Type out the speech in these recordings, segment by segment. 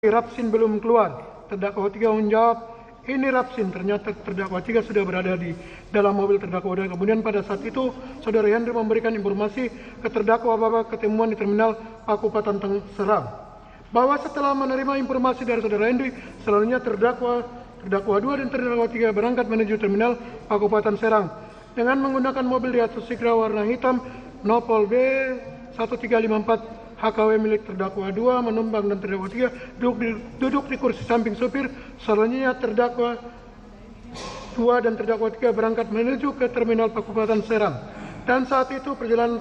Rapsin belum keluar. Terdakwa 3 menjawab, ini Rapsin. Ternyata terdakwa 3 sudah berada di dalam mobil terdakwa 2. Kemudian pada saat itu, Saudara Henry memberikan informasi ke terdakwa bahwa ketemuan di terminal Pakupatan Serang. Bahwa setelah menerima informasi dari Saudara Henry, selanjutnya terdakwa 2 dan terdakwa 3 berangkat menuju terminal Pakupatan Serang dengan menggunakan mobil Daihatsu Sigra warna hitam Nopol B1354 HKW milik terdakwa 2 menumpang dan terdakwa 3 duduk di kursi samping supir. Selanjutnya terdakwa 2 dan terdakwa 3 berangkat menuju ke terminal Pakupatan Serang. Dan saat itu perjalanan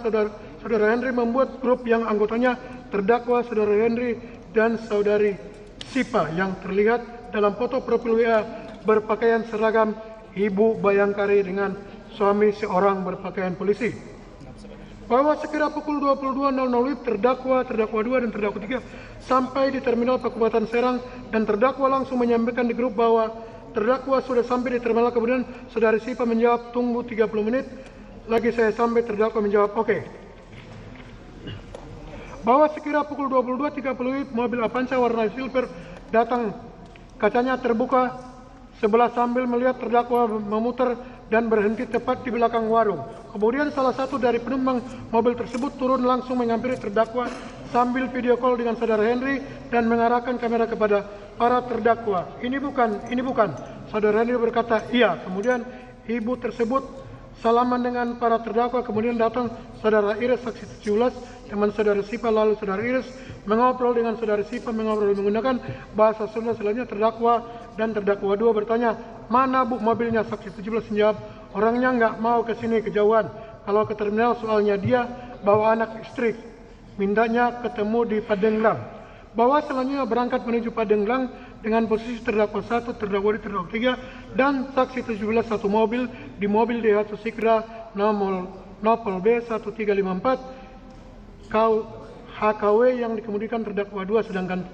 Saudara Henry membuat grup yang anggotanya terdakwa Saudara Henry dan Saudari Sipa yang terlihat dalam foto profil WA berpakaian seragam Ibu Bayangkari dengan suami seorang berpakaian polisi. Bahwa sekira pukul 22.00 terdakwa 2 dan terdakwa 3 sampai di terminal Pakupatan Serang dan terdakwa langsung menyampaikan di grup bahwa terdakwa sudah sampai di terminal. Kemudian Saudari Sipa menjawab, tunggu 30 menit lagi saya sampai. Terdakwa menjawab, oke. Bahwa sekira pukul 22.30 mobil Avanza warna silver datang, kacanya terbuka sebelah sambil melihat terdakwa memutar dan berhenti tepat di belakang warung. Kemudian salah satu dari penumpang mobil tersebut turun langsung menghampiri terdakwa sambil video call dengan Saudara Henry dan mengarahkan kamera kepada para terdakwa. Ini bukan. Saudara Henry berkata, iya. Kemudian ibu tersebut salaman dengan para terdakwa. Kemudian datang Saudara Iris saksi 17, teman Saudara Sipa. Lalu Saudara Iris mengobrol dengan Saudara Sipa, mengobrol menggunakan bahasa Sunda. Selanjutnya terdakwa dan terdakwa 2 bertanya, mana bu mobilnya? Saksi 17 menjawab, orangnya nggak mau ke sini, kejauhan. Kalau ke terminal soalnya dia bawa anak istri, mintanya ketemu di Padenglang. Bahwa selanjutnya berangkat menuju Padenglang dengan posisi terdakwa 1, terdakwa 2, terdakwa 3 dan saksi 17 satu mobil di mobil Daihatsu Sigra Nopol B1354 HKW yang dikemudikan terdakwa 2, sedangkan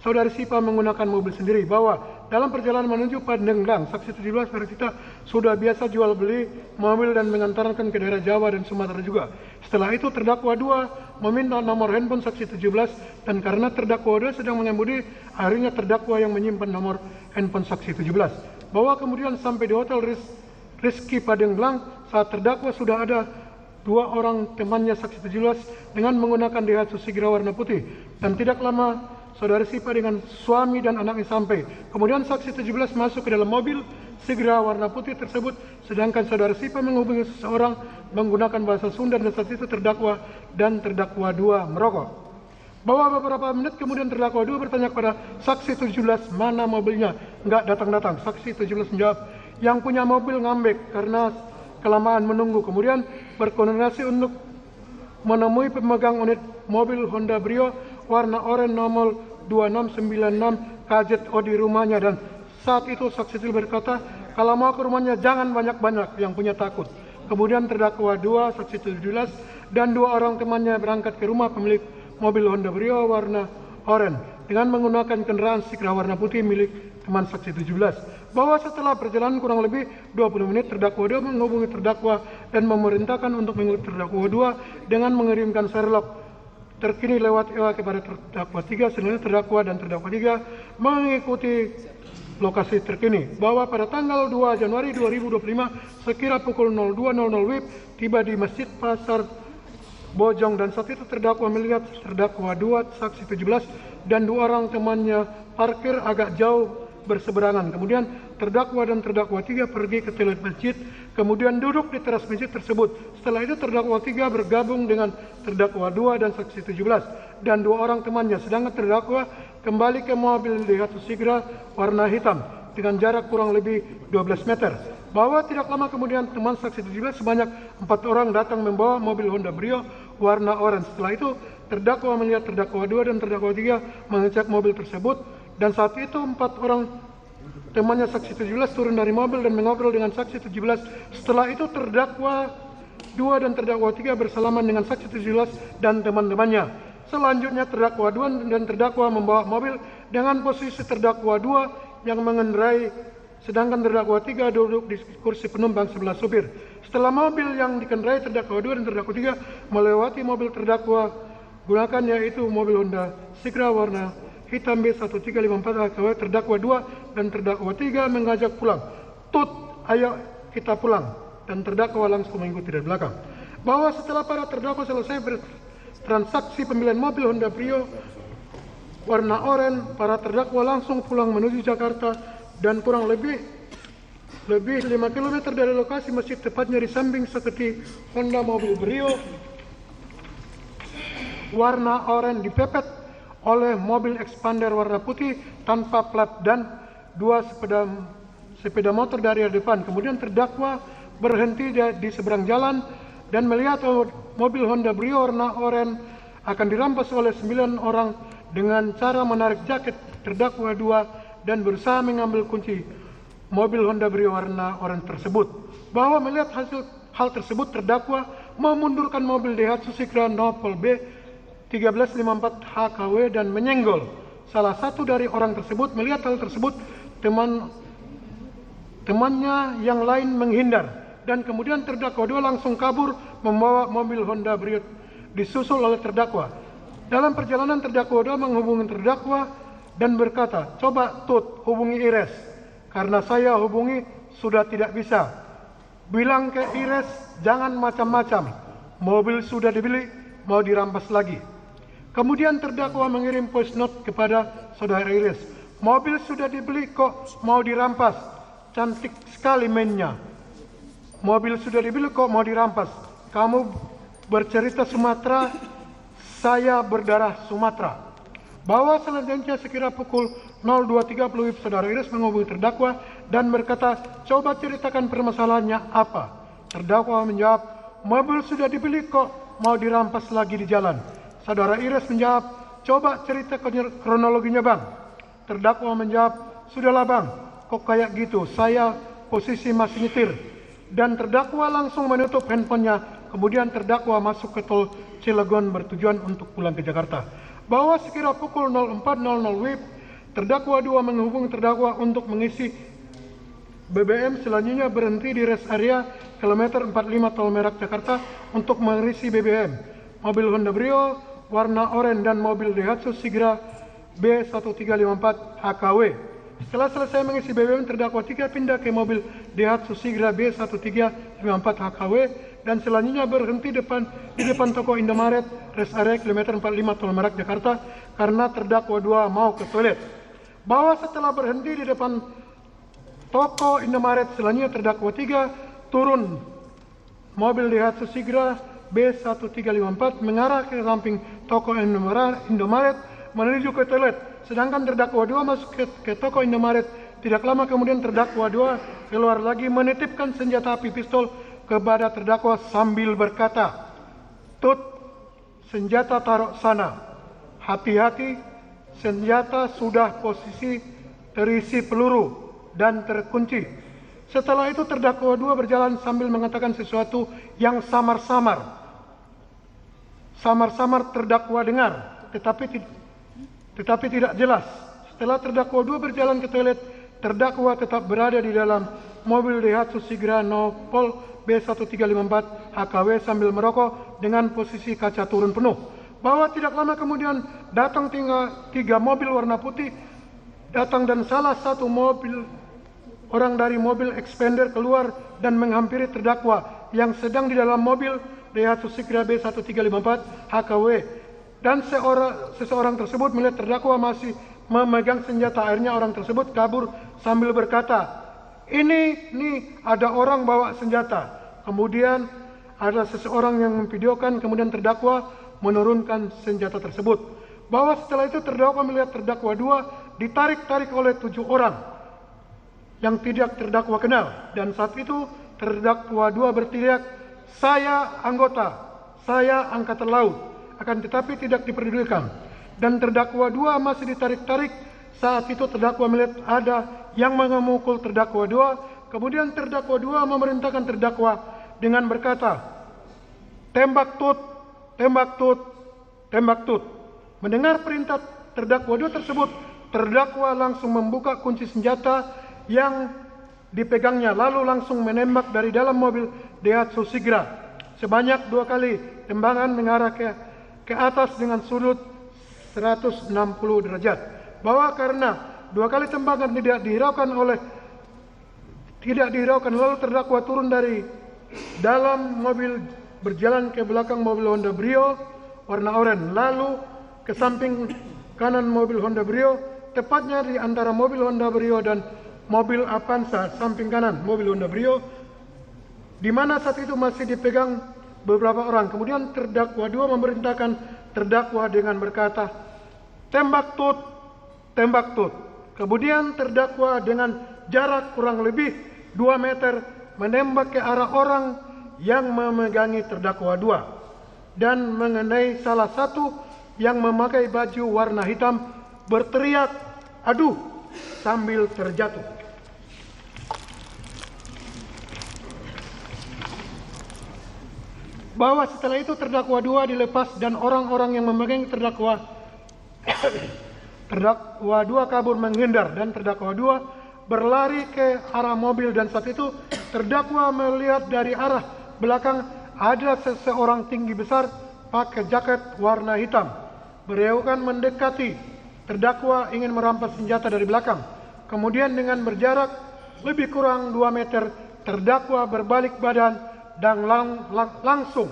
Saudari Sipa menggunakan mobil sendiri. Bahwa dalam perjalanan menuju Pandeglang, saksi 17 bercerita sudah biasa jual beli mobil dan mengantarkan ke daerah Jawa dan Sumatera juga. Setelah itu terdakwa 2 meminta nomor handphone saksi 17 dan karena terdakwa 2 sedang mengemudi, akhirnya terdakwa yang menyimpan nomor handphone saksi 17. Bahwa kemudian sampai di Hotel Rizky Padenglang saat terdakwa sudah ada 2 orang temannya saksi 17 dengan menggunakan Daihatsu Sigra warna putih dan tidak lama Saudari Sipa dengan suami dan anaknya sampai. Kemudian saksi 17 masuk ke dalam mobil Sigra warna putih tersebut, sedangkan Saudari Sipa menghubungi seseorang menggunakan bahasa Sunda dan saat itu terdakwa dan terdakwa 2 merokok. Bahwa beberapa menit kemudian terdakwa 2 bertanya kepada saksi 17 mana mobilnya, enggak datang-datang. Saksi 17 menjawab, yang punya mobil ngambek karena kelamaan menunggu. Kemudian berkoordinasi untuk menemui pemegang unit mobil Honda Brio warna oranye nomor 2696 KZO di rumahnya, dan saat itu saksi berkata kalau mau ke rumahnya jangan banyak-banyak, yang punya takut. Kemudian terdakwa 2 saksi 17 dan 2 orang temannya berangkat ke rumah pemilik mobil Honda Brio warna oranye dengan menggunakan kendaraan Sigra warna putih milik teman saksi 17. Bahwa setelah perjalanan kurang lebih 20 menit terdakwa 2 menghubungi terdakwa dan memerintahkan untuk mengikuti terdakwa 2 dengan mengirimkan Sherlock terkini lewat EWA kepada terdakwa 3. Selanjutnya terdakwa dan terdakwa 3 mengikuti lokasi terkini. Bahwa pada tanggal 2 Januari 2025 sekira pukul 02.00 WIB tiba di Masjid Pasar Bojong dan saat itu terdakwa melihat terdakwa 2 saksi 17 dan 2 orang temannya parkir agak jauh berseberangan. Kemudian terdakwa dan terdakwa 3 pergi ke toilet masjid, kemudian duduk di teras masjid tersebut. Setelah itu terdakwa 3 bergabung dengan terdakwa 2 dan saksi 17 dan 2 orang temannya, sedangkan terdakwa kembali ke mobil Daihatsu Sigra warna hitam dengan jarak kurang lebih 12 meter. Bahwa tidak lama kemudian teman saksi 17 sebanyak 4 orang datang membawa mobil Honda Brio warna oranye. Setelah itu terdakwa melihat terdakwa 2 dan terdakwa 3 mengecek mobil tersebut, dan saat itu 4 orang temannya saksi 17 turun dari mobil dan mengobrol dengan saksi 17. Setelah itu terdakwa 2 dan terdakwa 3 bersalaman dengan saksi 17 dan teman-temannya. Selanjutnya terdakwa 2 dan terdakwa membawa mobil dengan posisi terdakwa 2 yang mengendarai, sedangkan terdakwa 3 duduk di kursi penumpang sebelah supir. Setelah mobil yang dikendarai terdakwa 2 dan terdakwa 3 melewati mobil terdakwa gunakan, yaitu mobil Honda Sigra warna hitam B1354 HKW terdakwa 2 dan terdakwa 3 mengajak pulang. Tut, ayo kita pulang. Dan terdakwa langsung mengikuti dari belakang. Bahwa setelah para terdakwa selesai bertransaksi pembelian mobil Honda Brio warna oranye, para terdakwa langsung pulang menuju Jakarta dan kurang lebih 5 km dari lokasi masjid, tepatnya di samping seketi Honda mobil Brio warna oranye dipepet oleh mobil expander warna putih tanpa plat dan 2 sepeda motor dari depan. Kemudian terdakwa berhenti di seberang jalan dan melihat mobil Honda Brio warna oranye akan dirampas oleh 9 orang dengan cara menarik jaket terdakwa 2 dan berusaha mengambil kunci mobil Honda Brio warna oranye tersebut. Bahwa melihat hal tersebut, terdakwa memundurkan mobil Daihatsu Sigra Nopol B 1354 HKW dan menyenggol salah satu dari orang tersebut. Melihat hal tersebut, temannya yang lain menghindar dan kemudian terdakwa 2 langsung kabur membawa mobil Honda Brio disusul oleh terdakwa. Dalam perjalanan terdakwa 2 menghubungi terdakwa dan berkata, "Coba Tut hubungi Ires, karena saya hubungi sudah tidak bisa. Bilang ke Ires jangan macam-macam, mobil sudah dibeli, mau dirampas lagi." Kemudian terdakwa mengirim voice note kepada saudara Ires, "Mobil sudah dibeli kok mau dirampas, cantik sekali mainnya. Mobil sudah dibeli kok mau dirampas. Kamu bercerita Sumatera, saya berdarah Sumatera." Bahwa selanjutnya sekira pukul 02.30 WIB, saudara Iris menghubungi terdakwa dan berkata, "Coba ceritakan permasalahannya apa?" Terdakwa menjawab, "Mobil sudah dibeli kok mau dirampas lagi di jalan." Saudara Iris menjawab, "Coba cerita kronologinya bang." Terdakwa menjawab, "Sudahlah bang, kok kayak gitu, saya posisi masih nyetir." Dan terdakwa langsung menutup handphonenya. Kemudian terdakwa masuk ke tol Cilegon bertujuan untuk pulang ke Jakarta. Bahwa sekira pukul 04.00 WIB, terdakwa 2 menghubungi terdakwa untuk mengisi BBM. Selanjutnya berhenti di rest area kilometer 45 Tol Merak Jakarta untuk mengisi BBM. Mobil Honda Brio warna oranye dan mobil Daihatsu Sigra B1354 HKW. Setelah selesai mengisi BBM, terdakwa 3 pindah ke mobil Daihatsu Sigra B1354 HKW dan selanjutnya berhenti di depan toko Indomaret rest area kilometer 45 Tol Merak Jakarta karena terdakwa 2 mau ke toilet. Bahwa setelah berhenti di depan toko Indomaret, selanjutnya terdakwa 3 turun mobil Daihatsu Sigra B1354 mengarah ke samping toko Indomaret menuju ke toilet. Sedangkan terdakwa 2 masuk ke toko Indomaret. Tidak lama kemudian terdakwa 2 keluar lagi menitipkan senjata api pistol kepada terdakwa sambil berkata, "Tut, senjata taruh sana. Hati-hati, senjata sudah posisi terisi peluru dan terkunci." Setelah itu terdakwa 2 berjalan sambil mengatakan sesuatu yang samar-samar terdakwa dengar, tetapi tidak jelas. Setelah terdakwa 2 berjalan ke toilet, terdakwa tetap berada di dalam mobil Daihatsu Sigra Nopol B1354 HKW sambil merokok dengan posisi kaca turun penuh. Bahwa tidak lama kemudian datang 3 mobil warna putih datang dan salah satu orang dari mobil expander keluar dan menghampiri terdakwa yang sedang di dalam mobil Daihatsu Sigra B1354 HKW. Dan seseorang tersebut melihat terdakwa masih memegang senjata. Akhirnya orang tersebut kabur sambil berkata, ini ada orang bawa senjata. Kemudian ada seseorang yang memvideokan, kemudian terdakwa menurunkan senjata tersebut. Bahwa setelah itu terdakwa melihat terdakwa 2 ditarik-tarik oleh 7 orang yang tidak terdakwa kenal. Dan saat itu terdakwa 2 berteriak, "Saya anggota, saya angkatan laut." Akan tetapi tidak diperdulikan. Dan terdakwa 2 masih ditarik-tarik. Saat itu terdakwa melihat ada yang memukul terdakwa 2. Kemudian terdakwa 2 memerintahkan terdakwa dengan berkata, "Tembak Tut, tembak Tut, tembak Tut." Mendengar perintah terdakwa 2 tersebut, terdakwa langsung membuka kunci senjata yang dipegangnya, lalu langsung menembak dari dalam mobil Daihatsu Sigra sebanyak 2 kali. Tembakan mengarah ke atas dengan sudut 160 derajat. bahwa karena 2 kali tembakan tidak dihiraukan lalu terdakwa turun dari dalam mobil berjalan ke belakang mobil Honda Brio warna oranye lalu ke samping kanan mobil Honda Brio, tepatnya di antara mobil Honda Brio dan mobil Avanza samping kanan mobil Honda Brio, di mana saat itu masih dipegang beberapa orang. Kemudian terdakwa 2 memerintahkan terdakwa dengan berkata, tembak tut, tembak tut. Kemudian terdakwa dengan jarak kurang lebih 2 meter menembak ke arah orang yang memegangi terdakwa 2 dan mengenai salah satu yang memakai baju warna hitam berteriak, aduh, sambil terjatuh. Bahwa setelah itu terdakwa 2 dilepas dan orang-orang yang memegang terdakwa 2 kabur menghindar dan terdakwa 2 berlari ke arah mobil dan saat itu terdakwa melihat dari arah belakang ada seseorang tinggi besar pakai jaket warna hitam berewokan mendekati terdakwa ingin merampas senjata dari belakang. Kemudian dengan berjarak lebih kurang 2 meter terdakwa berbalik badan dan langsung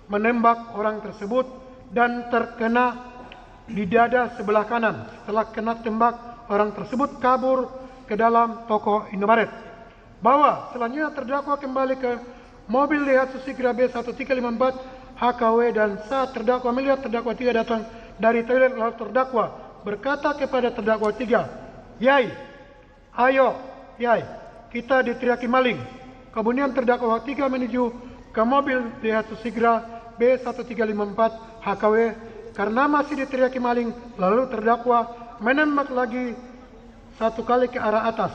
menembak orang tersebut dan terkena di dada sebelah kanan. Setelah kena tembak, orang tersebut kabur ke dalam toko Indomaret. Bahwa selanjutnya terdakwa kembali ke mobil Daihatsu Sigra B1354 HKW dan saat terdakwa melihat terdakwa 3 datang dari toilet lalu terdakwa berkata kepada terdakwa 3, "Yai, ayo, Yai, kita diteriaki maling." Kemudian terdakwa 3 menuju ke mobil Daihatsu Sigra B1354 HKW karena masih diteriaki maling, lalu terdakwa menembak lagi 1 kali ke arah atas.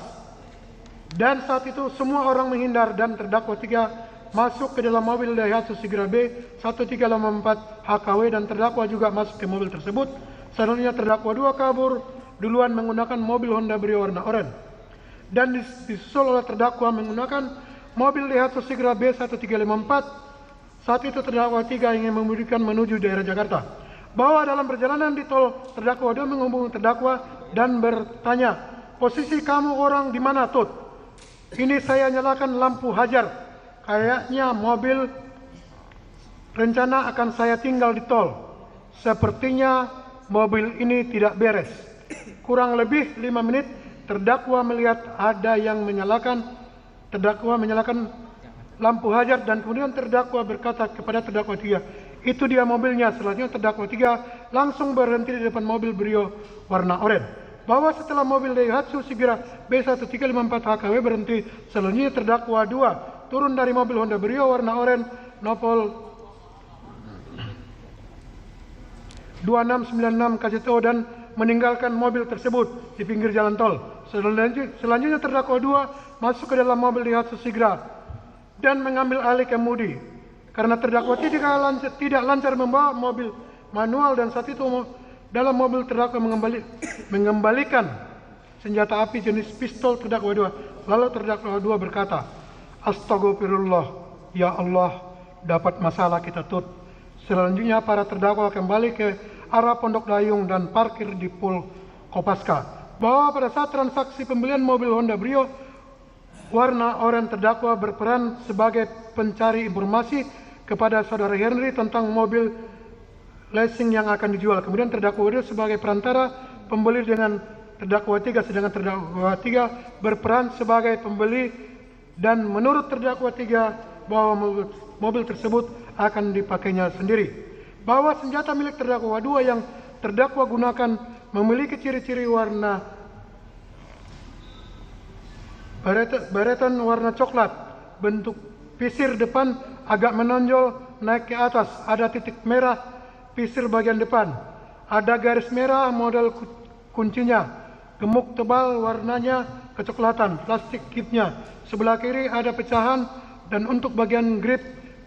Dan saat itu semua orang menghindar dan terdakwa 3 masuk ke dalam mobil Daihatsu Sigra B1354 HKW dan terdakwa juga masuk ke mobil tersebut. Selanjutnya terdakwa 2 kabur duluan menggunakan mobil Honda Brio warna oranye dan disusul oleh terdakwa menggunakan mobil Daihatsu Sigra B1354. Saat itu terdakwa 3 ingin mengemudikan menuju daerah Jakarta. Bahwa dalam perjalanan di tol terdakwa 2 menghubungi terdakwa dan bertanya, "Posisi kamu orang di mana, Tut?" "Ini saya nyalakan lampu hajar. Kayaknya mobil rencana akan saya tinggal di tol. Sepertinya mobil ini tidak beres." Kurang lebih 5 menit terdakwa melihat ada yang menyalakan lampu hajar dan kemudian terdakwa berkata kepada terdakwa 3, "Itu dia mobilnya." Selanjutnya terdakwa 3 langsung berhenti di depan mobil Brio warna oranye. Bahwa setelah mobil Daihatsu Sigra B1354 HKW berhenti, selanjutnya terdakwa 2 turun dari mobil Honda Brio warna oranye Nopol 2696 KCTO dan meninggalkan mobil tersebut di pinggir jalan tol. Selanjutnya terdakwa 2 masuk ke dalam mobil Daihatsu Sigra dan mengambil alih kemudi. Karena terdakwa tidak lancar membawa mobil manual dan saat itu dalam mobil terdakwa mengembalikan senjata api jenis pistol terdakwa 2. Lalu terdakwa 2 berkata, "Astagfirullah, ya Allah, dapat masalah kita, Tut." Selanjutnya para terdakwa kembali ke arah Pondok Dayung dan parkir di Pul Kopaska. Bahwa pada saat transaksi pembelian mobil Honda Brio warna oranye terdakwa berperan sebagai pencari informasi kepada saudara Henry tentang mobil leasing yang akan dijual. Kemudian terdakwa 2 sebagai perantara pembeli dengan terdakwa 3, sedangkan terdakwa 3 berperan sebagai pembeli dan menurut terdakwa 3 bahwa mobil tersebut akan dipakainya sendiri. Bahwa senjata milik terdakwa 2 yang terdakwa gunakan memiliki ciri-ciri warna baretan warna coklat, bentuk pisir depan agak menonjol naik ke atas, ada titik merah pisir bagian depan, ada garis merah model kuncinya, gemuk tebal warnanya kecoklatan, plastik kipnya, sebelah kiri ada pecahan dan untuk bagian grip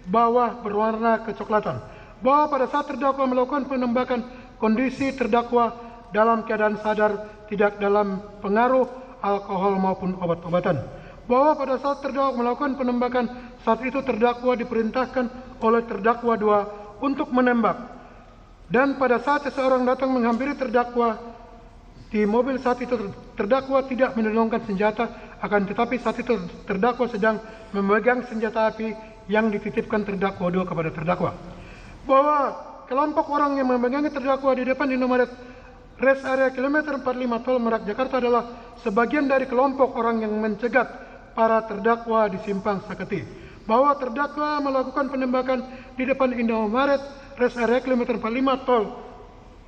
bawah berwarna kecoklatan. Bahwa pada saat terdakwa melakukan penembakan, kondisi terdakwa dalam keadaan sadar, tidak dalam pengaruh alkohol maupun obat-obatan. Bahwa pada saat terdakwa melakukan penembakan, saat itu terdakwa diperintahkan oleh terdakwa 2 untuk menembak. Dan pada saat seseorang datang menghampiri terdakwa Di mobil saat itu terdakwa tidak menodongkan senjata, akan tetapi saat itu terdakwa sedang memegang senjata api yang dititipkan terdakwa 2 kepada terdakwa. Bahwa kelompok orang yang memegangi terdakwa di depan Indomaret rest area kilometer 45 Tol Merak Jakarta adalah sebagian dari kelompok orang yang mencegat para terdakwa di Simpang Saketi. Bahwa terdakwa melakukan penembakan di depan Indomaret rest area kilometer 45 Tol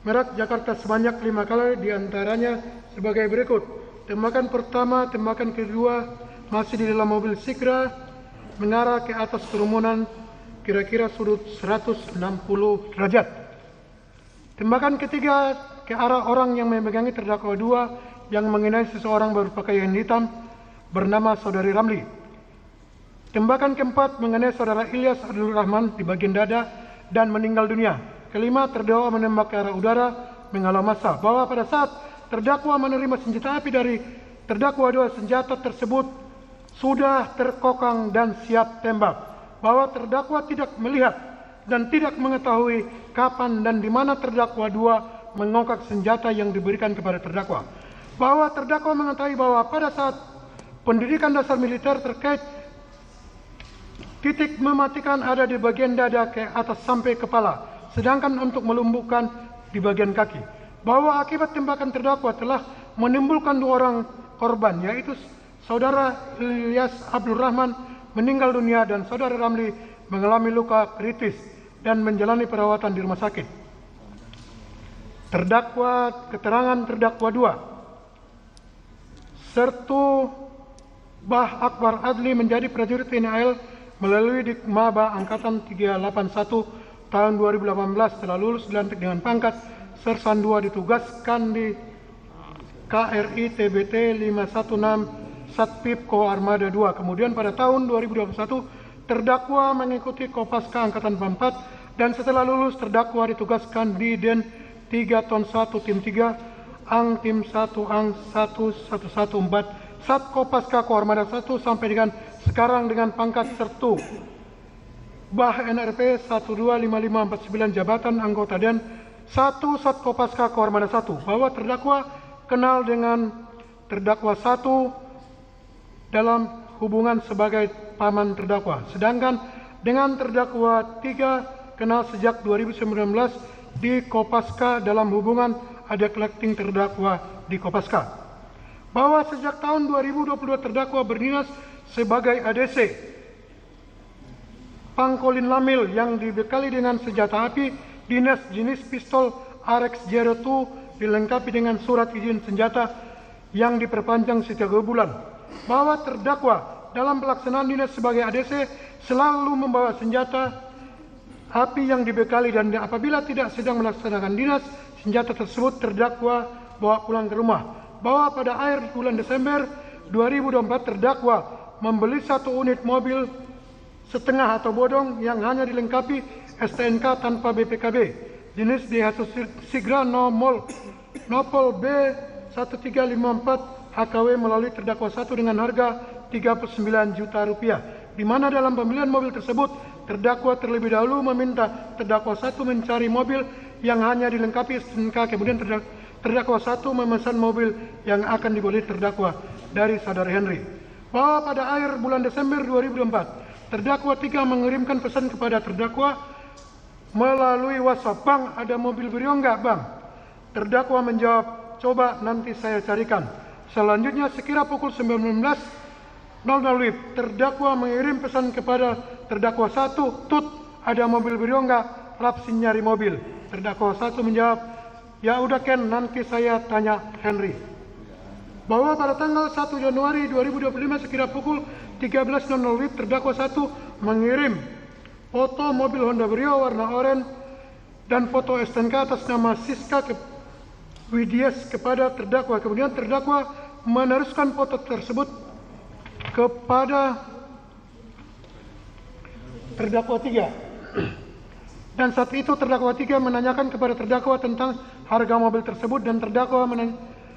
Merak Jakarta sebanyak 5 kali, diantaranya sebagai berikut. Tembakan pertama, tembakan kedua masih di dalam mobil Sigra mengarah ke atas kerumunan kira-kira sudut 160 derajat. Tembakan ketiga ke arah orang yang memegangi terdakwa 2 yang mengenai seseorang berpakaian hitam bernama Saudari Ramli. Tembakan keempat mengenai Saudara Ilyas Abdul Rahman di bagian dada dan meninggal dunia. Kelima, terdakwa menembak ke arah udara menghalau massa. Bahwa pada saat terdakwa menerima senjata api dari terdakwa 2, senjata tersebut sudah terkokang dan siap tembak. Bahwa terdakwa tidak melihat dan tidak mengetahui kapan dan di mana terdakwa 2 mengongkak senjata yang diberikan kepada terdakwa. Bahwa terdakwa mengetahui bahwa pada saat pendidikan dasar militer terkait titik mematikan ada di bagian dada ke atas sampai kepala, sedangkan untuk melumpuhkan di bagian kaki. Bahwa akibat tembakan terdakwa telah menimbulkan 2 orang korban, yaitu Saudara Ilyas Abdul Rahman meninggal dunia dan Saudara Ramli mengalami luka kritis dan menjalani perawatan di rumah sakit. Keterangan terdakwa 2. Sertu Bah Akbar Adli menjadi prajurit TNI AL melalui Dikmaba Angkatan 381 tahun 2018, telah lulus dilantik dengan pangkat Sersan 2, ditugaskan di KRI TBT 516 Satpipko Armada 2. Kemudian pada tahun 2021 terdakwa mengikuti Kopaska Angkatan 44 dan setelah lulus terdakwa ditugaskan di Den 3 Ton 1 Tim 3 Ang Tim 1 Ang 1114 Sat Kopaska Koarmada 1 sampai dengan sekarang dengan pangkat Sertu Bah NRP 125549 jabatan anggota Den 1 Sat Kopaska Koarmada 1. Bahwa terdakwa kenal dengan terdakwa 1 dalam hubungan sebagai paman terdakwa, sedangkan dengan terdakwa 3 kenal sejak 2019 di Kopaska dalam hubungan ada collecting terdakwa di Kopaska. Bahwa sejak tahun 2022 terdakwa berdinas sebagai ADC Pangkolin Lamil yang dibekali dengan senjata api dinas jenis pistol RX02 dilengkapi dengan surat izin senjata yang diperpanjang setiap 2 bulan. Bahwa terdakwa dalam pelaksanaan dinas sebagai ADC selalu membawa senjata api yang dibekali dan apabila tidak sedang melaksanakan dinas, senjata tersebut terdakwa bawa pulang ke rumah. Bahwa pada akhir bulan Desember 2024 terdakwa membeli 1 unit mobil setengah atau bodong yang hanya dilengkapi STNK tanpa BPKB jenis Daihatsu Sigra Nopol B1354 HKW melalui terdakwa 1 dengan harga 39 juta rupiah, di mana dalam pembelian mobil tersebut terdakwa terlebih dahulu meminta terdakwa 1 mencari mobil yang hanya dilengkapi STNK, kemudian terdakwa 1 memesan mobil yang akan dibeli terdakwa dari saudara Henry. Bahwa pada akhir bulan Desember 2024 terdakwa 3 mengirimkan pesan kepada terdakwa melalui WhatsApp, "Bang, ada mobil Brio enggak, Bang?" Terdakwa menjawab, "Coba nanti saya carikan." Selanjutnya sekira pukul 19.00 WIB, terdakwa mengirim pesan kepada terdakwa 1, "Tut, ada mobil Brio enggak? Rapsin nyari mobil." Terdakwa 1 menjawab, "Ya udah Ken, nanti saya tanya Henry." Bahwa pada tanggal 1 Januari 2025 sekira pukul 13.00 WIB, terdakwa 1 mengirim foto mobil Honda Brio warna oranye dan foto STNK atas nama Siska Widias kepada terdakwa. Kemudian terdakwa meneruskan foto tersebut kepada terdakwa 3. Dan saat itu terdakwa 3 menanyakan kepada terdakwa tentang harga mobil tersebut dan terdakwa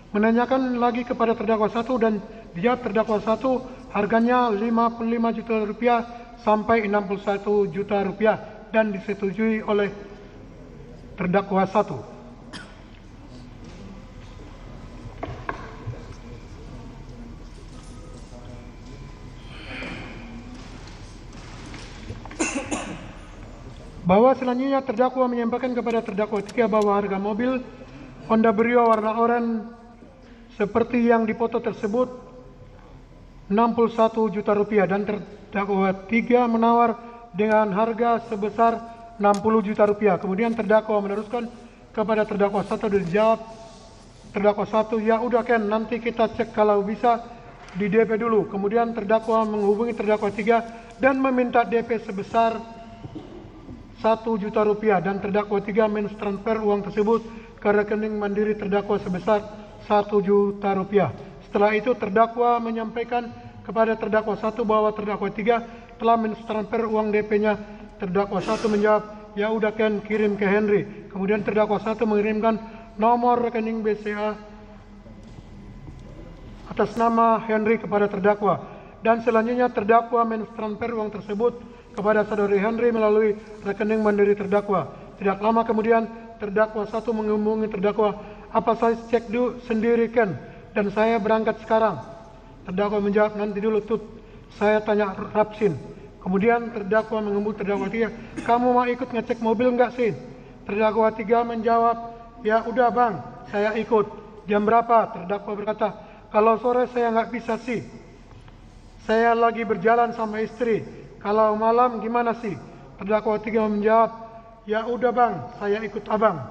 menanyakan lagi kepada terdakwa 1 dan dijawab terdakwa 1 harganya 55 juta rupiah sampai 61 juta rupiah dan disetujui oleh terdakwa 1. Bahwa selanjutnya terdakwa menyampaikan kepada terdakwa 3 bahwa harga mobil Honda Brio warna oranye seperti yang dipoto tersebut 61 juta rupiah dan terdakwa 3 menawar dengan harga sebesar 60 juta rupiah. Kemudian terdakwa meneruskan kepada terdakwa 1 dan dijawab terdakwa 1, ya udah Ken, nanti kita cek kalau bisa di DP dulu. Kemudian terdakwa menghubungi terdakwa 3 dan meminta DP sebesar 1 juta rupiah dan terdakwa 3 mentransfer uang tersebut ke rekening mandiri terdakwa sebesar 1 juta rupiah. Setelah itu terdakwa menyampaikan kepada terdakwa 1 bahwa terdakwa 3 telah mentransfer uang DP-nya. Terdakwa 1 menjawab, ya udah Ken, kirim ke Henry. Kemudian terdakwa 1 mengirimkan nomor rekening BCA atas nama Henry kepada terdakwa. Dan selanjutnya terdakwa mentransfer uang tersebut kepada saudari Henry melalui rekening mandiri terdakwa. Tidak lama kemudian terdakwa 1 menghubungi terdakwa, apa saya cek dulu sendiri Ken dan saya berangkat sekarang. Terdakwa menjawab, nanti dulu Tut, saya tanya Rapsin. Kemudian terdakwa menghubungi terdakwa 3, kamu mau ikut ngecek mobil enggak sih? Terdakwa 3 menjawab, ya udah bang, saya ikut. Jam berapa? Terdakwa berkata, kalau sore saya nggak bisa sih, saya lagi berjalan sama istri. Kalau malam gimana sih? Terdakwa 3 menjawab, ya udah bang, saya ikut abang.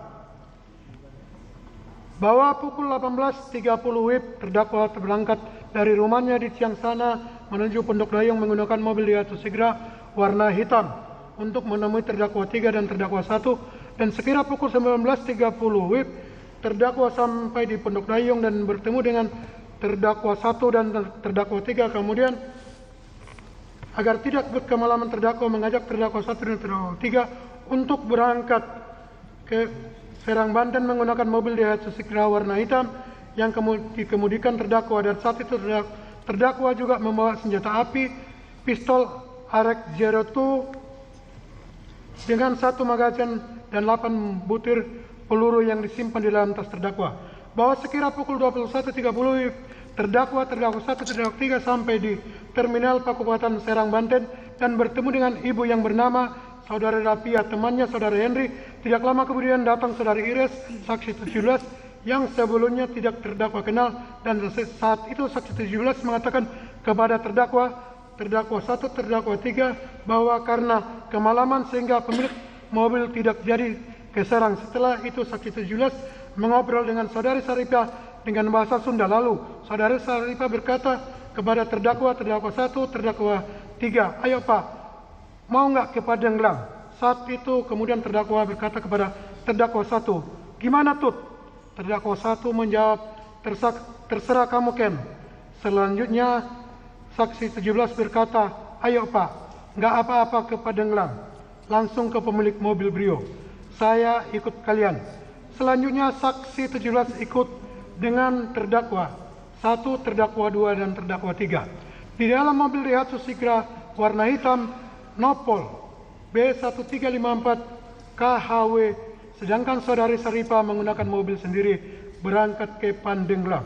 Bahwa pukul 18.30 WIB terdakwa berangkat dari rumahnya di Ciangsana menuju Pondok Dayung menggunakan mobil Daihatsu Sigra warna hitam untuk menemui terdakwa 3 dan terdakwa 1, dan sekira pukul 19.30 WIB terdakwa sampai di Pondok Dayung dan bertemu dengan terdakwa 1 dan terdakwa 3. Kemudian agar tidak berkemalaman terdakwa mengajak terdakwa 1 dan terdakwa 3 untuk berangkat ke Serang, Banten menggunakan mobil Daihatsu Sigra warna hitam yang dikemudikan terdakwa, dan saat itu terdakwa juga membawa senjata api, pistol Arek 02 dengan 1 magazin dan 8 butir peluru yang disimpan di dalam tas terdakwa. Bahwa sekira pukul 21.30 terdakwa 1, terdakwa 3 sampai di Terminal Pakubutan Serang, Banten dan bertemu dengan ibu yang bernama Saudari Rapia, temannya Saudari Henry. Tidak lama kemudian datang Saudari Ires, saksi 17 yang sebelumnya tidak terdakwa kenal, dan saat itu saksi 17 mengatakan kepada terdakwa 1, terdakwa 3 bahwa karena kemalaman sehingga pemilik mobil tidak jadi ke Serang. Setelah itu saksi 17 mengobrol dengan Saudari Saripah dengan bahasa Sunda. Lalu Saudari Saripah berkata kepada terdakwa 1, terdakwa 3, ayo Pak, mau nggak ke Padanglang? Saat itu kemudian terdakwa berkata kepada terdakwa 1, gimana Tut? Terdakwa 1 menjawab, terserah kamu Ken. Selanjutnya saksi 17 berkata, ayo Pak, nggak apa-apa ke Padanglang, langsung ke pemilik mobil Brio, saya ikut kalian. Selanjutnya saksi 17 ikut dengan terdakwa 1, terdakwa 2 dan terdakwa 3 di dalam mobil Daihatsu Sigra warna hitam Nopol B1354 KHW, sedangkan Saudari Saripah menggunakan mobil sendiri berangkat ke Pandeglang.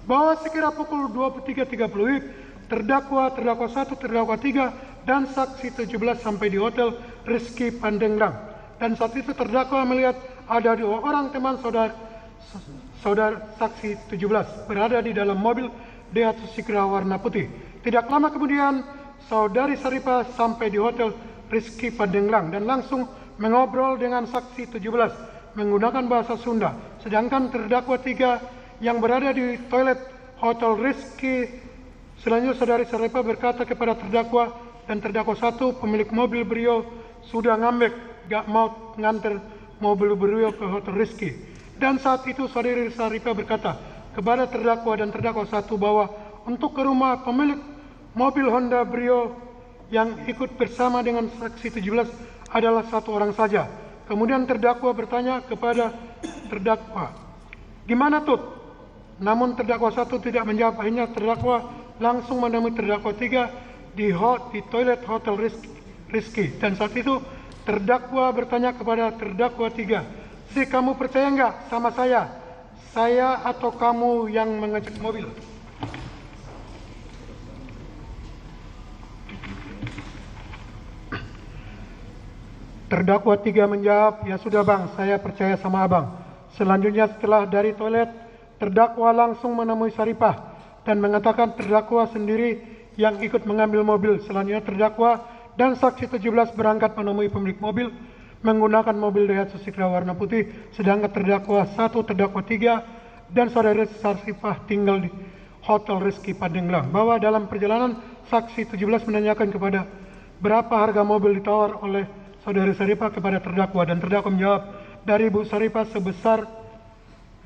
Bahwa sekira pukul 23.30 terdakwa 1, terdakwa 3 dan saksi 17 sampai di Hotel Rizky Pandeglang, dan saat itu terdakwa melihat ada 2 orang teman saudara saksi 17 berada di dalam mobil Daihatsu Sigra warna putih. Tidak lama kemudian Saudari Saripah sampai di Hotel Rizky Pandeglang dan langsung mengobrol dengan saksi 17 menggunakan bahasa Sunda, sedangkan terdakwa 3 yang berada di toilet Hotel Rizky. Selanjutnya Saudari Saripah berkata kepada terdakwa dan terdakwa 1, pemilik mobil Brio sudah ngambek, gak mau nganter mobil Brio ke Hotel Rizky. Dan saat itu Saudari Saripah berkata kepada terdakwa dan terdakwa 1 bahwa untuk ke rumah pemilik mobil Honda Brio yang ikut bersama dengan saksi 17 adalah 1 orang saja. Kemudian terdakwa bertanya kepada terdakwa, gimana Tut? Namun terdakwa 1 tidak menjawab, akhirnya terdakwa langsung menemui terdakwa 3 di toilet Hotel Rizky. Dan saat itu terdakwa bertanya kepada terdakwa 3, kamu percaya nggak sama saya atau kamu yang mengecek mobil? Terdakwa 3 menjawab, ya sudah bang, saya percaya sama abang. Selanjutnya setelah dari toilet, terdakwa langsung menemui Saripah dan mengatakan terdakwa sendiri yang ikut mengambil mobil. Selanjutnya terdakwa dan saksi 17 berangkat menemui pemilik mobil menggunakan mobil Daihatsu Sigra warna putih, sedangkan terdakwa 1, terdakwa 3, dan saudara Saripah tinggal di Hotel Rizky Pandeglang. Bahwa dalam perjalanan saksi 17 menanyakan kepada berapa harga mobil ditawar oleh saudari Saripah kepada terdakwa, dan terdakwa menjawab dari Bu Saripah sebesar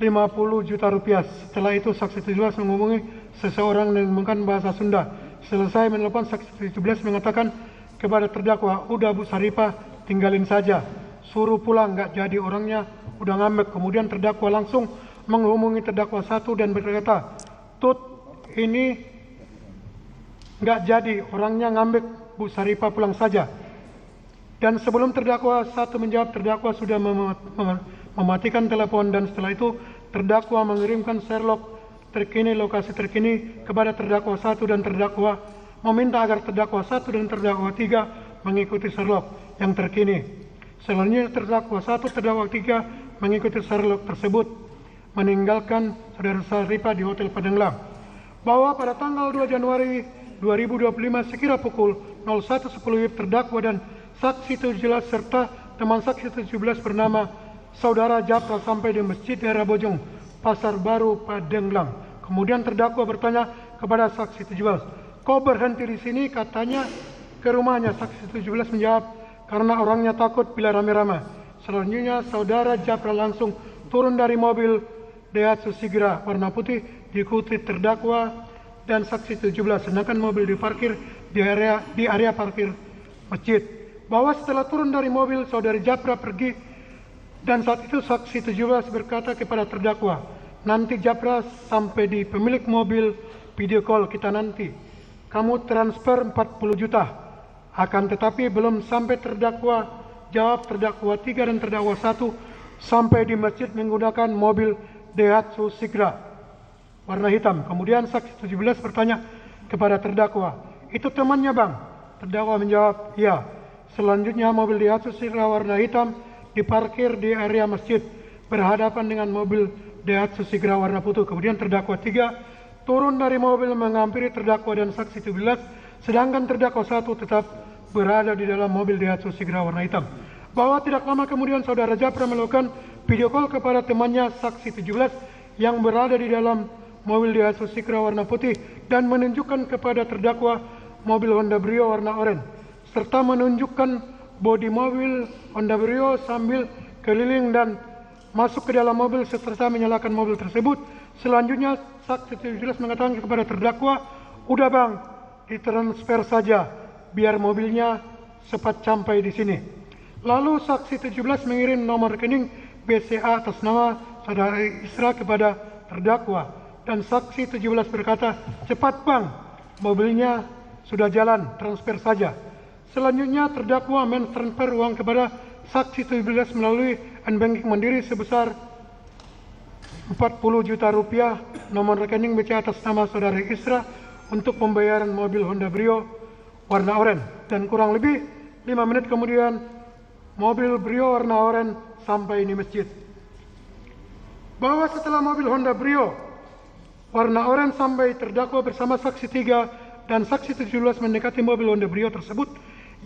50 juta rupiah. Setelah itu saksi 17 menghubungi seseorang dan menggunakan bahasa Sunda. Selesai menelpon, saksi 17 mengatakan kepada terdakwa, udah Bu Saripah tinggalin saja, suruh pulang, nggak jadi orangnya udah ngambek. Kemudian terdakwa langsung menghubungi terdakwa 1 dan berkata, Tut, ini nggak jadi orangnya ngambek, Bu Saripah pulang saja. Dan sebelum terdakwa 1 menjawab, terdakwa sudah mematikan telepon, dan setelah itu terdakwa mengirimkan Sherlock terkini, lokasi terkini kepada terdakwa 1, dan terdakwa meminta agar terdakwa 1 dan terdakwa 3 mengikuti Sherlock yang terkini. Selanjutnya terdakwa 1, terdakwa 3 mengikuti Sherlock tersebut, meninggalkan saudara Saripah di Hotel Pandeglang. Bahwa pada tanggal 2 Januari 2025 sekira pukul 01.10 terdakwa dan saksi 17 serta teman saksi 17 bernama saudara Japra sampai di Masjid Daerah Bojong, Pasar Baru, Pandeglang. Kemudian terdakwa bertanya kepada saksi 17, kok berhenti di sini? Katanya ke rumahnya. Saksi 17 menjawab, karena orangnya takut bila rame-rame. Selanjutnya saudara Japra langsung turun dari mobil Daihatsu Sigra warna putih diikuti terdakwa dan saksi 17, sedangkan mobil diparkir di area parkir masjid. Bahwa setelah turun dari mobil, saudari Japra pergi, dan saat itu saksi 17 berkata kepada terdakwa, nanti Japra sampai di pemilik mobil, video call kita nanti, kamu transfer 40 juta. Akan tetapi belum sampai terdakwa jawab, terdakwa 3 dan terdakwa 1 sampai di masjid menggunakan mobil Daihatsu Sigra warna hitam. Kemudian saksi 17 bertanya kepada terdakwa, itu temannya bang? Terdakwa menjawab, iya. Selanjutnya mobil Daihatsu Sigra warna hitam diparkir di area masjid berhadapan dengan mobil Daihatsu Sigra warna putih. Kemudian terdakwa 3 turun dari mobil menghampiri terdakwa dan saksi 17, sedangkan terdakwa 1 tetap berada di dalam mobil Daihatsu Sigra warna hitam. Bahwa tidak lama kemudian saudara Japra melakukan video call kepada temannya saksi 17 yang berada di dalam mobil Daihatsu Sigra warna putih dan menunjukkan kepada terdakwa mobil Honda Brio warna oranye serta menunjukkan bodi mobil Honda Brio sambil keliling dan masuk ke dalam mobil serta menyalakan mobil tersebut. Selanjutnya saksi 17 mengatakan kepada terdakwa, udah bang, ditransfer saja biar mobilnya cepat sampai di sini. Lalu saksi 17 mengirim nomor rekening BCA atas nama saudara Isra kepada terdakwa, dan saksi 17 berkata, cepat bang, mobilnya sudah jalan, transfer saja. Selanjutnya terdakwa mentransfer uang kepada saksi 17 melalui N-Banking Mandiri sebesar 40 juta rupiah, nomor rekening BCA atas nama saudara Isra untuk pembayaran mobil Honda Brio warna oranye. Dan kurang lebih 5 menit kemudian mobil Brio warna oranye sampai di masjid. Bahwa setelah mobil Honda Brio warna oranye sampai, terdakwa bersama saksi 3 dan saksi 17 mendekati mobil Honda Brio tersebut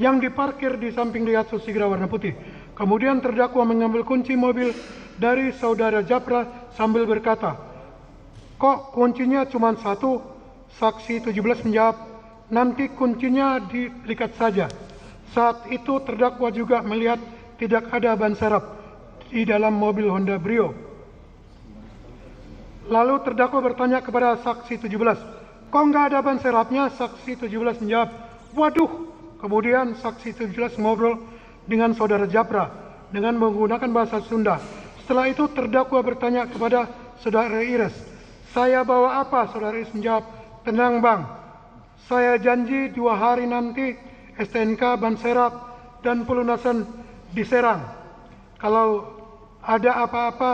yang diparkir di samping Daihatsu Sigra warna putih. Kemudian terdakwa mengambil kunci mobil dari saudara Japra sambil berkata, kok kuncinya cuma satu? Saksi 17 menjawab, nanti kuncinya dilihat saja. Saat itu terdakwa juga melihat tidak ada ban serep di dalam mobil Honda Brio. Lalu terdakwa bertanya kepada saksi 17, kok nggak ada ban serepnya? Saksi 17 menjawab, waduh. Kemudian saksi 17 ngobrol dengan saudara Japra dengan menggunakan bahasa Sunda. Setelah itu terdakwa bertanya kepada saudara Iris, saya bawa apa? Saudara Iris menjawab, tenang bang, saya janji 2 hari nanti STNK, ban serep, dan pelunasan di Serang. Kalau ada apa-apa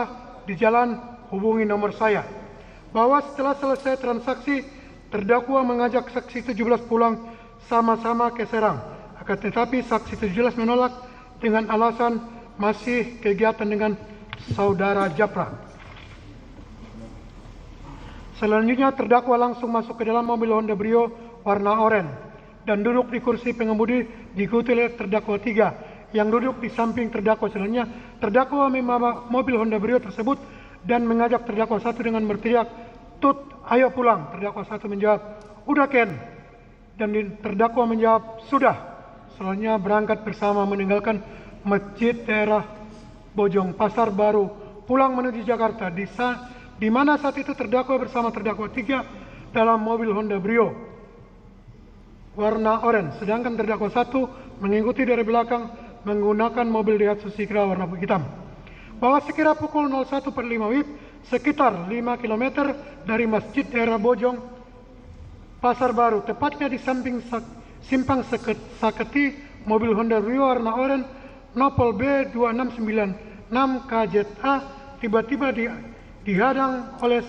di jalan, hubungi nomor saya. Bahwa setelah selesai transaksi, terdakwa mengajak saksi 17 pulang sama-sama ke Serang. Akan tetapi saksi 17 menolak dengan alasan masih kegiatan dengan saudara Japra. Selanjutnya terdakwa langsung masuk ke dalam mobil Honda Brio warna oranye dan duduk di kursi pengemudi diikuti oleh terdakwa 3 yang duduk di samping terdakwa. Selanjutnya terdakwa membawa mobil Honda Brio tersebut dan mengajak terdakwa 1 dengan berteriak, "Tut, ayo pulang." Terdakwa 1 menjawab, "Udah Ken." Dan terdakwa menjawab, "Sudah." Selanjutnya berangkat bersama meninggalkan masjid daerah Bojong Pasar Baru pulang menuju Jakarta, di mana saat itu terdakwa bersama terdakwa 3 dalam mobil Honda Brio warna oranye, sedangkan terdakwa 1 mengikuti dari belakang menggunakan mobil Daihatsu Sigra warna hitam. Bahwa sekira pukul 01.45 WIB, sekitar 5 km dari masjid daerah Bojong Pasar Baru, tepatnya di samping simpang Saketi, mobil Honda Brio warna oranye Nopol B2696 KZA tiba-tiba dihadang oleh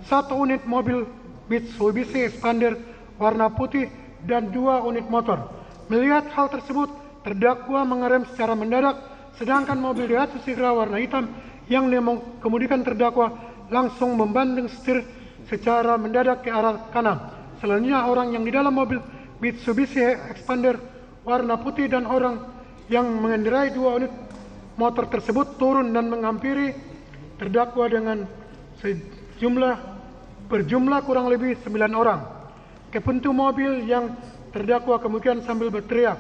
satu unit mobil Mitsubishi Expander warna putih dan 2 unit motor. Melihat hal tersebut, terdakwa mengerem secara mendadak, sedangkan mobil Daihatsu Sigra warna hitam yang dikemudikan terdakwa langsung membanting setir secara mendadak ke arah kanan. Selanjutnya orang yang di dalam mobil Mitsubishi Expander warna putih dan orang yang mengendarai 2 unit motor tersebut turun dan menghampiri terdakwa dengan berjumlah kurang lebih 9 orang. Ke pintu mobil yang terdakwa kemudian sambil berteriak,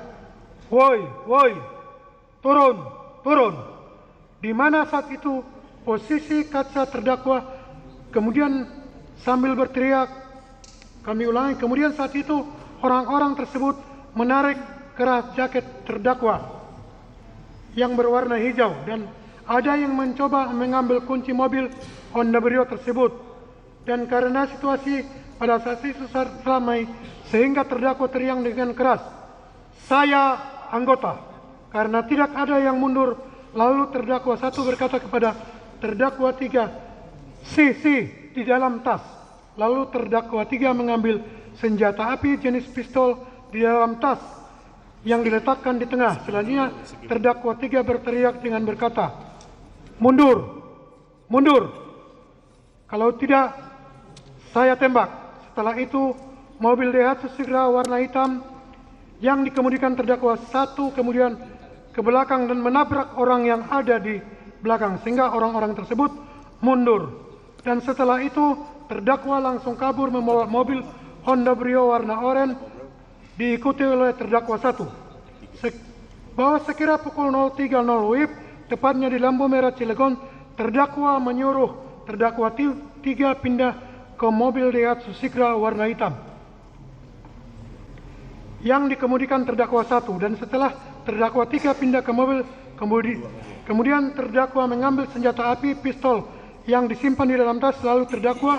"Woi, woi, turun, turun." Di mana saat itu posisi kaca terdakwa kemudian sambil berteriak, kami ulangi, kemudian saat itu orang-orang tersebut menarik keras jaket terdakwa yang berwarna hijau dan ada yang mencoba mengambil kunci mobil Honda Brio tersebut. Dan karena situasi pada saat itu ramai sehingga terdakwa teriak dengan keras, "Saya anggota." Karena tidak ada yang mundur, lalu terdakwa 1 berkata kepada terdakwa 3, Si di dalam tas." Lalu terdakwa 3 mengambil senjata api jenis pistol di dalam tas yang diletakkan di tengah. Selanjutnya terdakwa 3 berteriak dengan berkata, "Mundur, mundur. Kalau tidak, saya tembak." Setelah itu, mobil Daihatsu Sigra warna hitam yang dikemudikan terdakwa 1 kemudian ke belakang dan menabrak orang yang ada di belakang sehingga orang-orang tersebut mundur. Dan setelah itu, terdakwa langsung kabur membawa mobil Honda Brio warna oranye diikuti oleh terdakwa 1. Bahwa sekira pukul 03.00 WIB, tepatnya di lampu merah Cilegon, terdakwa menyuruh terdakwa 3 pindah ke mobil Daihatsu Sigra warna hitam yang dikemudikan terdakwa 1, dan setelah terdakwa 3 pindah ke mobil kemudian terdakwa mengambil senjata api pistol yang disimpan di dalam tas, lalu terdakwa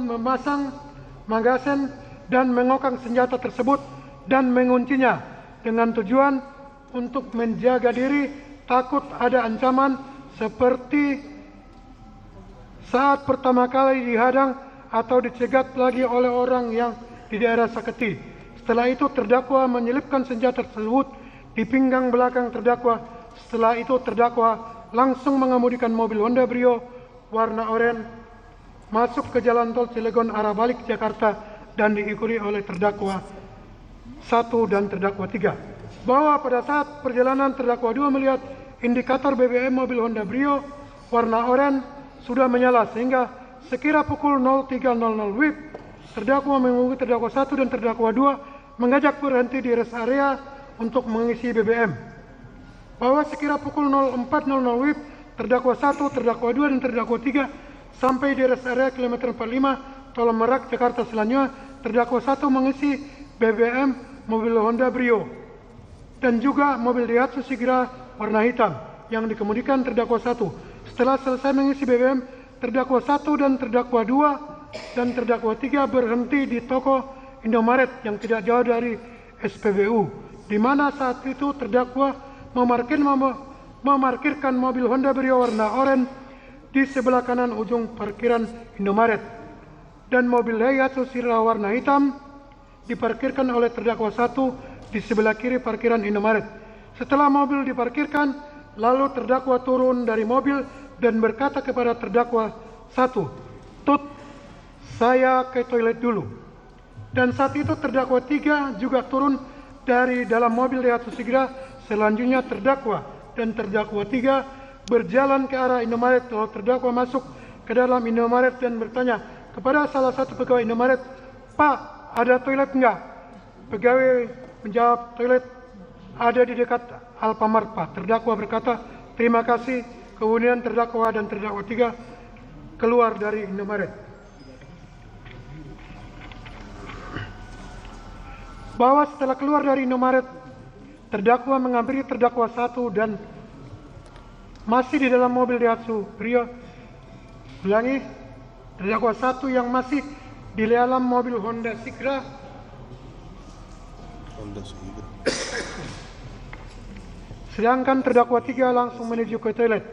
memasang magasen dan mengokang senjata tersebut dan menguncinya dengan tujuan untuk menjaga diri takut ada ancaman seperti saat pertama kali dihadang atau dicegat lagi oleh orang yang di daerah Saketi. Setelah itu terdakwa menyelipkan senjata tersebut di pinggang belakang terdakwa. Setelah itu terdakwa langsung mengemudikan mobil Honda Brio warna oranye masuk ke jalan tol Cilegon arah balik Jakarta dan diikuti oleh terdakwa 1 dan terdakwa 3. Bahwa pada saat perjalanan terdakwa 2 melihat indikator BBM mobil Honda Brio warna oranye sudah menyala sehingga sekira pukul 03.00 WIB terdakwa menghubungi terdakwa 1 dan terdakwa 2 mengajak berhenti di rest area untuk mengisi BBM. Bahwa sekira pukul 04.00 WIB terdakwa 1, terdakwa 2 dan terdakwa 3 sampai di rest area kilometer 45 Tol Merak Jakarta. Selanjutnya terdakwa 1 mengisi BBM mobil Honda Brio dan juga mobil Daihatsu Sigra warna hitam yang dikemudikan terdakwa 1. Setelah selesai mengisi BBM, terdakwa 1 dan terdakwa 2 dan terdakwa 3 berhenti di toko Indomaret yang tidak jauh dari SPBU, di mana saat itu terdakwa memarkirkan mobil Honda Brio warna oranye di sebelah kanan ujung parkiran Indomaret dan mobil Daihatsu Sigra warna hitam diparkirkan oleh terdakwa 1 di sebelah kiri parkiran Indomaret. Setelah mobil diparkirkan, lalu terdakwa turun dari mobil dan berkata kepada terdakwa 1, "Tut, saya ke toilet dulu." Dan saat itu terdakwa 3 juga turun dari dalam mobil Daihatsu Sigra. Selanjutnya terdakwa dan terdakwa 3 berjalan ke arah Indomaret, lalu terdakwa masuk ke dalam Indomaret dan bertanya kepada salah satu pegawai Indomaret, "Pak, ada toilet enggak?" Pegawai menjawab, "Toilet ada di dekat Alfamart, Pak." Terdakwa berkata, "Terima kasih." Kemudian terdakwa dan terdakwa 3 keluar dari Indomaret. Bahwa setelah keluar dari Indomaret, terdakwa menghampiri terdakwa 1 dan masih di dalam mobil Daihatsu Brio. Ulangi, terdakwa 1 yang masih di dalam mobil Honda Sigra. Sedangkan terdakwa 3 langsung menuju ke toilet.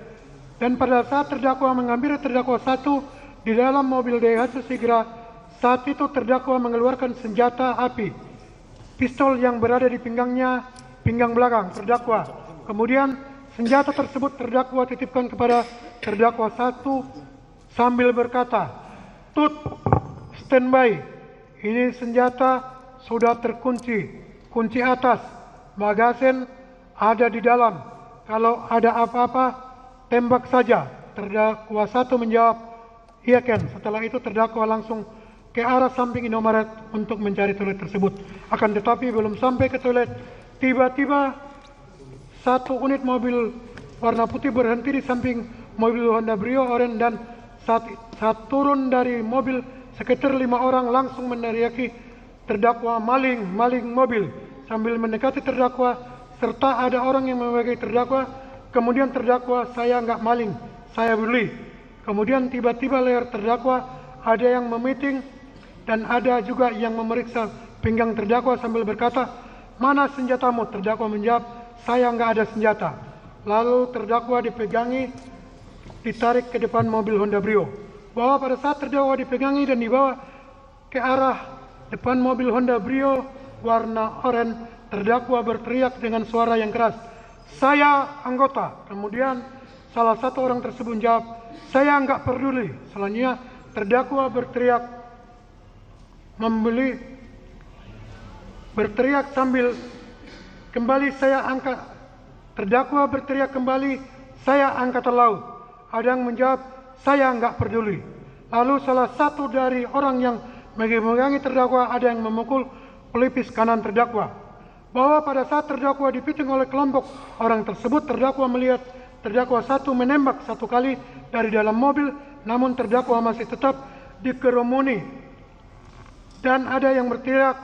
Dan pada saat terdakwa menghampiri terdakwa 1 di dalam mobil Daihatsu Sigra, saat itu terdakwa mengeluarkan senjata api, pistol yang berada di pinggangnya, pinggang belakang terdakwa. Kemudian senjata tersebut terdakwa titipkan kepada terdakwa 1 sambil berkata, "Tut, standby. Ini senjata sudah terkunci. Kunci atas, magasin ada di dalam. Kalau ada apa-apa, tembak saja." Terdakwa 1 menjawab, "Iya Ken." Setelah itu terdakwa langsung ke arah samping Indomaret untuk mencari toilet tersebut. Akan tetapi belum sampai ke toilet, tiba-tiba satu unit mobil warna putih berhenti di samping mobil Honda Brio oranye, dan saat turun dari mobil sekitar 5 orang langsung meneriaki terdakwa, "Maling, maling mobil," sambil mendekati terdakwa serta ada orang yang memegang terdakwa. Kemudian terdakwa, "Saya enggak maling, saya beli." Kemudian tiba-tiba leher terdakwa ada yang memiting dan ada juga yang memeriksa pinggang terdakwa sambil berkata, "Mana senjatamu?" Terdakwa menjawab, "Saya enggak ada senjata." Lalu terdakwa dipegangi, ditarik ke depan mobil Honda Brio. Bahwa pada saat terdakwa dipegangi dan dibawa ke arah depan mobil Honda Brio warna oranye, terdakwa berteriak dengan suara yang keras, "Saya anggota." Kemudian salah satu orang tersebut menjawab, "Saya enggak peduli." Selanjutnya terdakwa berteriak sambil kembali, "Saya angkat." Terdakwa berteriak kembali, "Saya angkatan laut." Ada yang menjawab, "Saya enggak peduli." Lalu salah satu dari orang yang memegangi terdakwa ada yang memukul pelipis kanan terdakwa. Bahwa pada saat terdakwa dipiting oleh kelompok orang tersebut, terdakwa melihat terdakwa 1 menembak 1 kali dari dalam mobil, namun terdakwa masih tetap dikerumuni dan ada yang berteriak,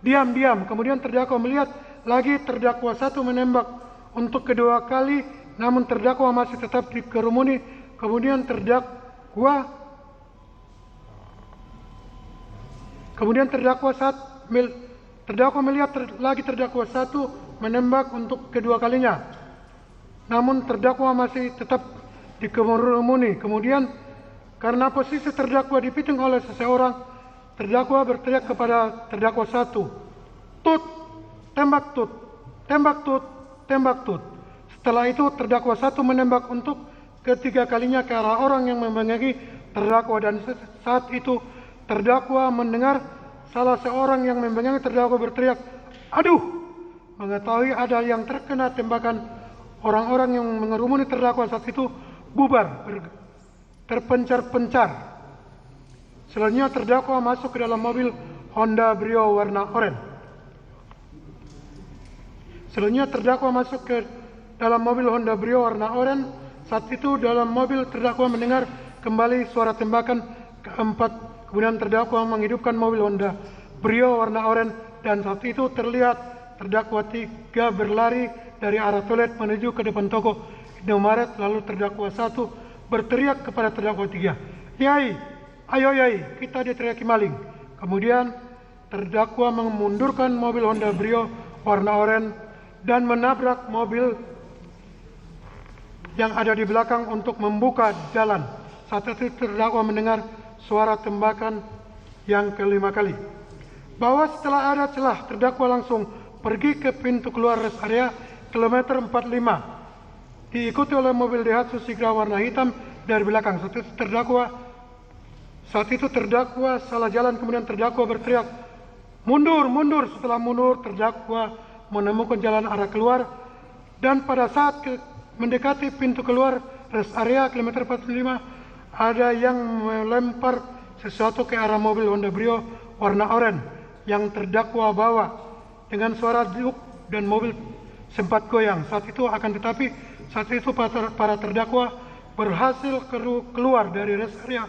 "Diam, diam." Kemudian terdakwa melihat lagi terdakwa 1 menembak untuk kedua kali, namun terdakwa masih tetap dikerumuni. Kemudian terdakwa melihat lagi terdakwa 1 menembak untuk kedua kalinya, namun terdakwa masih tetap dikerumuni. Kemudian karena posisi terdakwa dipiting oleh seseorang, terdakwa berteriak kepada terdakwa 1, "Tut, tembak Tut, tembak Tut, tembak Tut." Setelah itu terdakwa 1 menembak untuk ketiga kalinya ke arah orang yang memegangi terdakwa, dan saat itu terdakwa mendengar salah seorang yang memegangi terdakwa berteriak, "Aduh!" Mengetahui ada yang terkena tembakan, orang-orang yang mengerumuni terdakwa saat itu bubar, terpencar-pencar. Selanjutnya terdakwa masuk ke dalam mobil Honda Brio warna oranye. Saat itu dalam mobil terdakwa mendengar kembali suara tembakan keempat. Kemudian terdakwa menghidupkan mobil Honda Brio warna oranye, dan saat itu terlihat terdakwa 3 berlari dari arah toilet menuju ke depan toko Indomaret. Lalu terdakwa 1 berteriak kepada terdakwa 3, "Yai, ayo Yai, kita diteriaki maling." Kemudian terdakwa memundurkan mobil Honda Brio warna oranye dan menabrak mobil yang ada di belakang untuk membuka jalan. Saat itu terdakwa mendengar suara tembakan yang kelima kali. bahwa setelah ada celah, terdakwa langsung pergi ke pintu keluar rest area kilometer 45, diikuti oleh mobil Daihatsu Sigra warna hitam dari belakang. Saat itu terdakwa salah jalan, kemudian terdakwa berteriak, "Mundur, mundur!" Setelah mundur, terdakwa menemukan jalan arah keluar, dan pada saat mendekati pintu keluar rest area kilometer 45, ada yang melempar sesuatu ke arah mobil Honda Brio warna oranye yang terdakwa bawa dengan suara deduk, dan mobil sempat goyang. Saat itu para terdakwa berhasil keluar dari rest area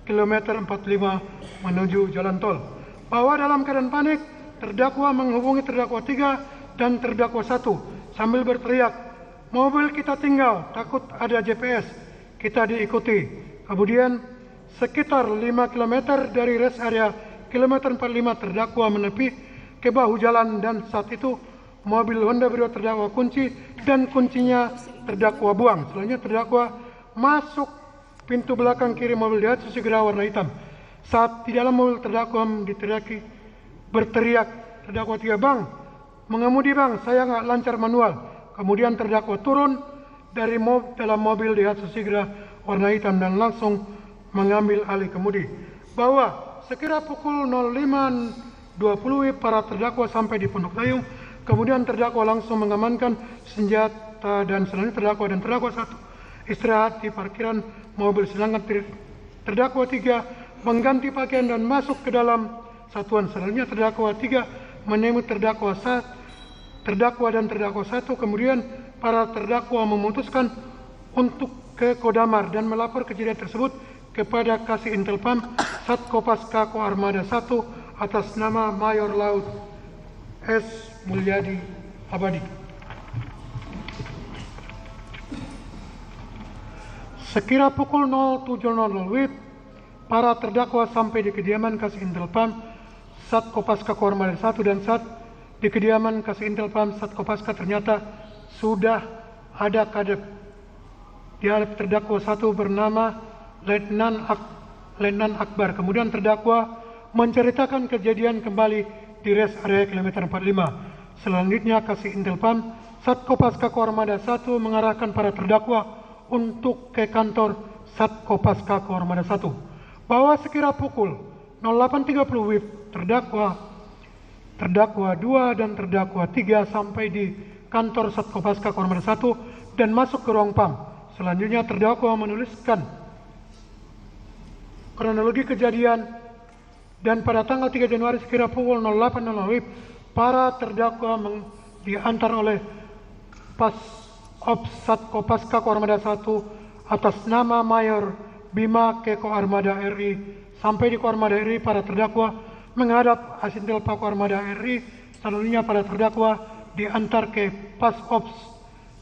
kilometer 45 menuju jalan tol. Bahwa dalam keadaan panik, terdakwa menghubungi terdakwa 3 dan terdakwa 1 sambil berteriak, "Mobil kita tinggal, takut ada GPS, kita diikuti." Kemudian sekitar 5 km dari rest area kilometer 45, terdakwa menepi ke bahu jalan, dan saat itu mobil Honda Brio terdakwa kunci dan kuncinya terdakwa buang. Selanjutnya terdakwa masuk pintu belakang kiri mobil Daihatsu Sigra warna hitam. Saat di dalam mobil, terdakwa berteriak, terdakwa 3, "Bang, mengemudi bang, saya nggak lancar manual." Kemudian terdakwa turun dari dalam mobil Daihatsu Sigra warna hitam dan langsung mengambil alih kemudi. Bahwa sekira pukul 05.20 para terdakwa sampai di Pondok Dayung. Kemudian terdakwa langsung mengamankan senjata, dan selanjutnya terdakwa dan terdakwa 1 istirahat di parkiran mobil, sedangkan terdakwa 3 mengganti pakaian dan masuk ke dalam satuan. Selanjutnya terdakwa 3 menemui terdakwa dan terdakwa 1. Kemudian para terdakwa memutuskan untuk ke Kodamar dan melapor kejadian tersebut kepada Kasih Intelpam Sat Kopaska Koarmada 1 atas nama Mayor Laut S. Mulyadi Abadi. Sekira pukul 07.00 WIB, para terdakwa sampai di kediaman Kasih Intelpam Sat Kopaska Koarmada 1, dan saat di kediaman Kasih Intelpam Sat Kopaska ternyata sudah ada kadep. Dia terdakwa 1 bernama Letnan Akbar. Kemudian terdakwa menceritakan kejadian kembali di rest area kilometer 45. Selanjutnya Kasih Intelpam Sat Kopaska Koarmada 1 mengarahkan para terdakwa untuk ke kantor Sat Kopaska Koarmada 1. Bahwa sekira pukul 08.30 WIB, terdakwa 2 dan terdakwa 3 sampai di kantor Sat Kopaska Koarmada 1 dan masuk ke ruang PAM. Selanjutnya terdakwa menuliskan kronologi kejadian, dan pada tanggal 3 Januari sekira pukul 08.00 WIB, para terdakwa diantar oleh Pas Ops Sat Kopaska Koarmada 1 atas nama Mayor Bima ke Koarmada RI. Sampai di Koarmada RI, para terdakwa menghadap Asintelpa Koarmada RI. Selanjutnya para terdakwa diantar ke Pas Ops